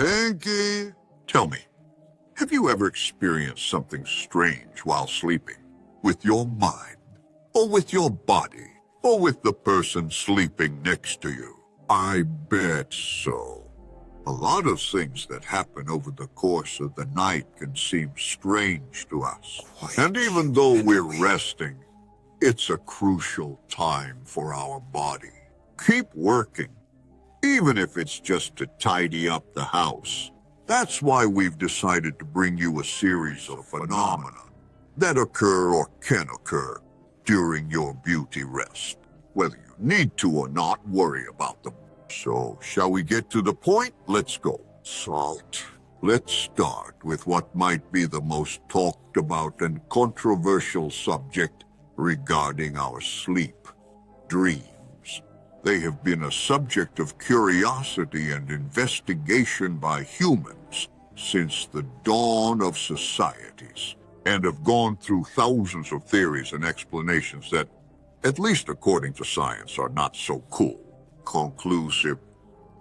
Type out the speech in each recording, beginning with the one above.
Hanky, tell me, have you ever experienced something strange while sleeping? With your mind, or with your body, or with the person sleeping next to you? I bet so. A lot of things that happen over the course of the night can seem strange to us. And even though we're resting, it's a crucial time for our body. Keep working, even if it's just to tidy up the house. That's why we've decided to bring you a series of phenomena that occur or can occur during your beauty rest. Whether you need to or not, worry about them. So, shall we get to the point? Let's go. Salt. Let's start with what might be the most talked about and controversial subject regarding our sleep: dreams. They have been a subject of curiosity and investigation by humans since the dawn of societies, and have gone through thousands of theories and explanations that, at least according to science, are not so cool. Conclusive.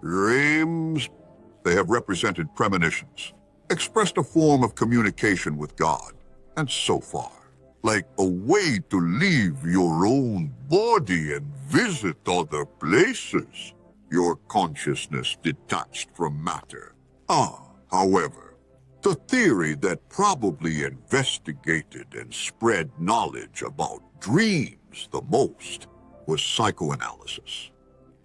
Dreams. They have represented premonitions, expressed a form of communication with God, and so far, like a way to leave your own body and visit other places, your consciousness detached from matter. However, the theory that probably investigated and spread knowledge about dreams the most was psychoanalysis.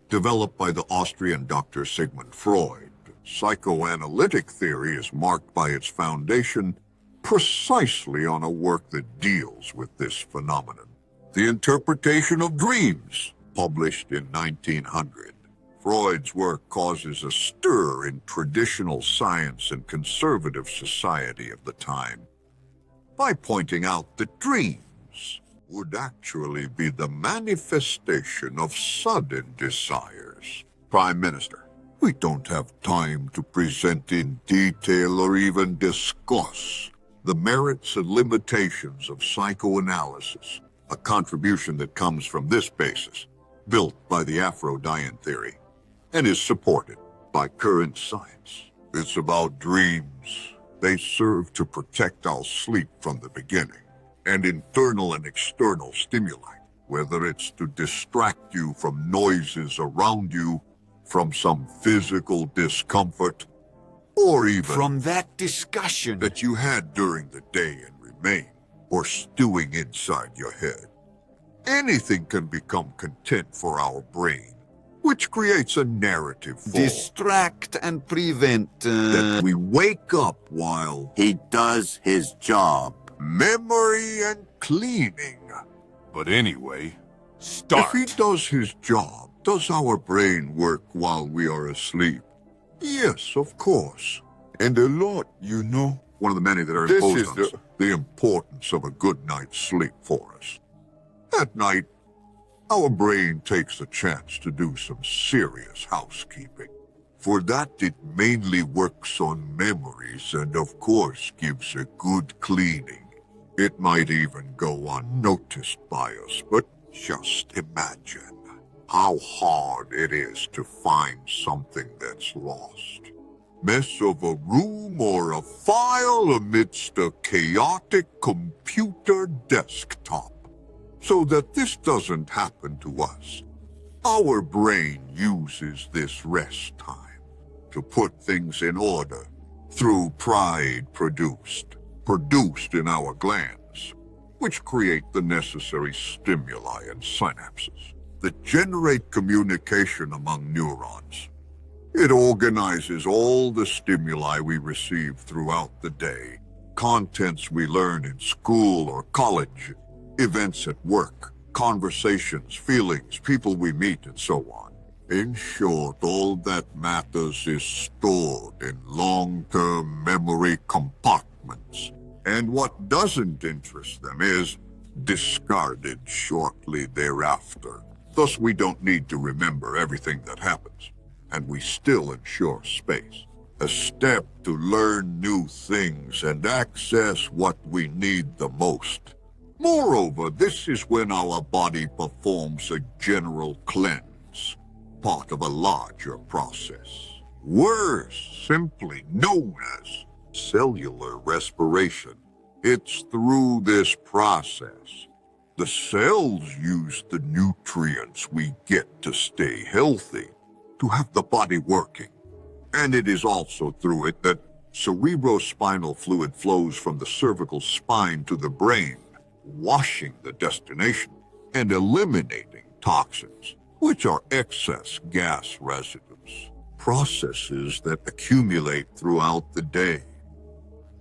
Developed by the Austrian Dr. Sigmund Freud, psychoanalytic theory is marked by its foundation precisely on a work that deals with this phenomenon. The Interpretation of Dreams, published in 1900. Freud's work causes a stir in traditional science and conservative society of the time by pointing out that dreams would actually be the manifestation of sudden desires. Prime Minister, we don't have time to present in detail or even discuss the merits and limitations of psychoanalysis, a contribution that comes from this basis, built by the Aphrodite theory, and is supported by current science. It's about dreams. They serve to protect our sleep from the beginning, and internal and external stimuli, whether it's to distract you from noises around you, from some physical discomfort, or even From that discussion, that you had during the day and remain, or stewing inside your head. Anything can become content for our brain, which creates a narrative for distract and prevent. that we wake up while He does his job. memory and cleaning. But anyway, If start. he does his job, does our brain work while we are asleep? Yes, of course. And a lot, you know. One of the many that are This imposed is on us, the importance of a good night's sleep for us. At night, our brain takes a chance to do some serious housekeeping. For that, it mainly works on memories and, of course, gives a good cleaning. It might even go unnoticed by us, but just imagine how hard it is to find something that's lost. Mess of a room or a file amidst a chaotic computer desktop. So that this doesn't happen to us, our brain uses this rest time to put things in order through pride produced in our glands, which create the necessary stimuli and synapses that generate communication among neurons. It organizes all the stimuli we receive throughout the day, contents we learn in school or college, events at work, conversations, feelings, people we meet, and so on. In short, all that matters is stored in long-term memory compartments, and what doesn't interest them is discarded shortly thereafter. Thus, we don't need to remember everything that happens, and we still ensure space. A step to learn new things and access what we need the most. Moreover, this is when our body performs a general cleanse, part of a larger process. Worse, simply known as cellular respiration. It's through this process the cells use the nutrients we get to stay healthy, to have the body working. And it is also through it that cerebrospinal fluid flows from the cervical spine to the brain, washing the destination and eliminating toxins, which are excess gas residues, processes that accumulate throughout the day.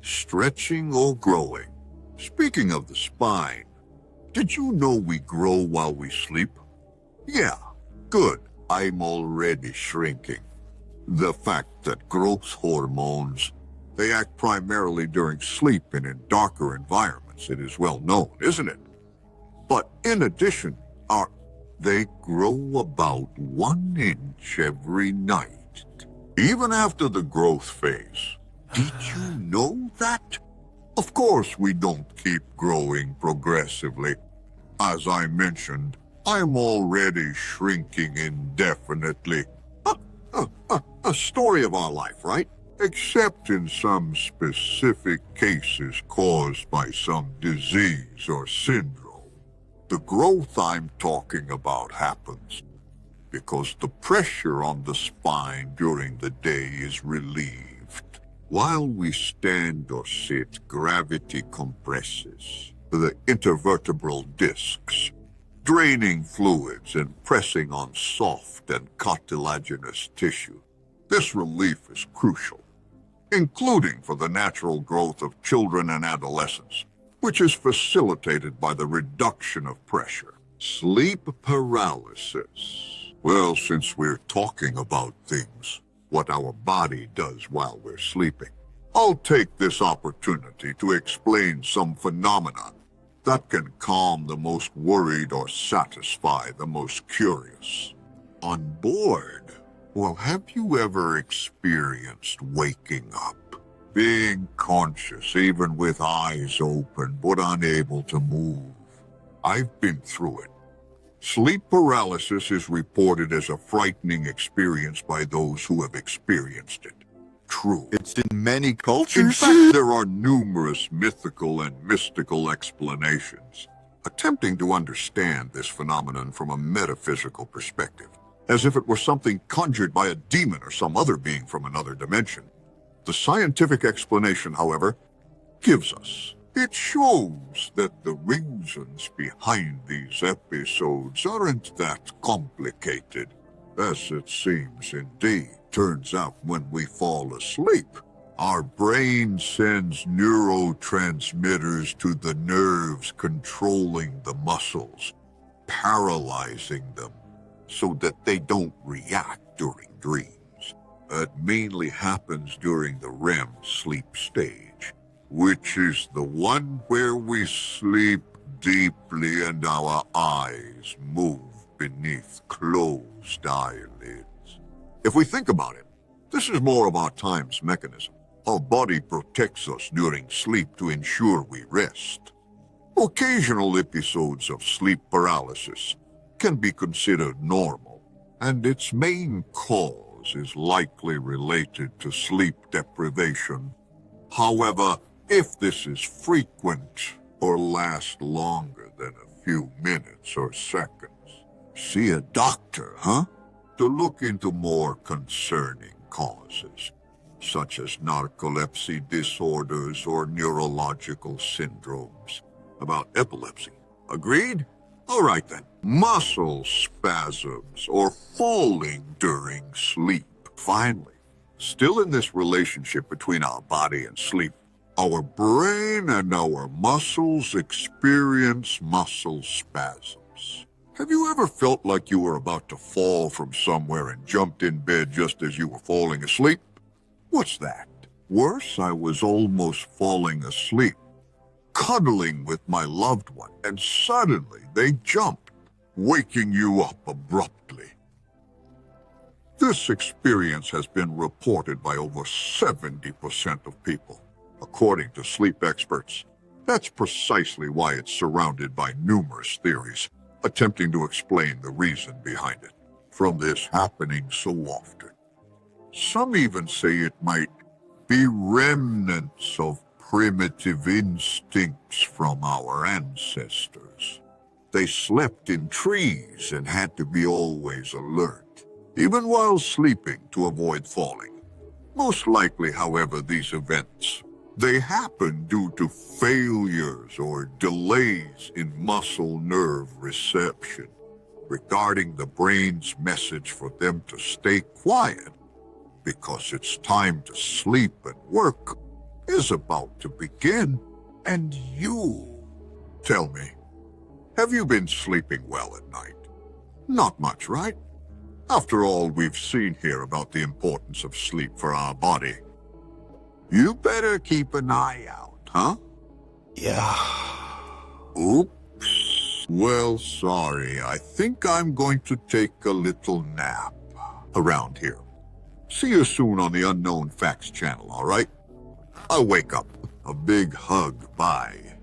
Stretching or growing. Speaking of the spine, did you know we grow while we sleep? Yeah, good. I'm already shrinking. The fact that growth hormones, they act primarily during sleep and in darker environments, it is well known, isn't it? But in addition, they grow about 1 inch every night, even after the growth phase. Did you know that? Of course, we don't keep growing progressively. As I mentioned, I'm already shrinking indefinitely. A story of our life, right? Except in some specific cases caused by some disease or syndrome. The growth I'm talking about happens because the pressure on the spine during the day is relieved. While we stand or sit, gravity compresses the intervertebral discs, draining fluids and pressing on soft and cartilaginous tissue. This relief is crucial, including for the natural growth of children and adolescents, which is facilitated by the reduction of pressure. Sleep paralysis. Well, since we're talking about things, what our body does while we're sleeping, I'll take this opportunity to explain some phenomena that can calm the most worried or satisfy the most curious. On board, well, have you ever experienced waking up, being conscious even with eyes open but unable to move? I've been through it. Sleep paralysis is reported as a frightening experience by those who have experienced it. True. It's in many In cultures. fact, there are numerous mythical and mystical explanations, attempting to understand this phenomenon from a metaphysical perspective, as if it were something conjured by a demon or some other being from another dimension. The scientific explanation, however, gives us. It shows that the reasons behind these episodes aren't that complicated, as it seems indeed. Turns out when we fall asleep, our brain sends neurotransmitters to the nerves controlling the muscles, paralyzing them so that they don't react during dreams. It mainly happens during the REM sleep stage, which is the one where we sleep deeply and our eyes move beneath closed eyelids. If we think about it, this is more about time's mechanism. Our body protects us during sleep to ensure we rest. Occasional episodes of sleep paralysis can be considered normal, and its main cause is likely related to sleep deprivation. However, if this is frequent or lasts longer than a few minutes or seconds, see a doctor, to look into more concerning causes, such as narcolepsy disorders or neurological syndromes. About epilepsy. Agreed? All right then. Muscle spasms or falling during sleep. Finally, still in this relationship between our body and sleep, our brain and our muscles experience muscle spasms. Have you ever felt like you were about to fall from somewhere and jumped in bed just as you were falling asleep? What's that? Worse, I was almost falling asleep, cuddling with my loved one, and suddenly they jumped, waking you up abruptly. This experience has been reported by over 70% of people, according to sleep experts. That's precisely why it's surrounded by numerous theories, attempting to explain the reason behind it. From this happening so often, Some even say it might be remnants of primitive instincts from our ancestors. They slept in trees and had to be always alert, even while sleeping to avoid falling. Most likely, however, these events, they happen due to failures or delays in muscle nerve reception, regarding the brain's message for them to stay quiet because it's time to sleep and work is about to begin. And you, tell me, have you been sleeping well at night? Not much, right? After all we've seen here about the importance of sleep for our body. You better keep an eye out, huh? Yeah. Oops. Well, sorry. I think I'm going to take a little nap around here. See you soon on the Unknown Facts channel, all right? I'll wake up. A big hug. Bye.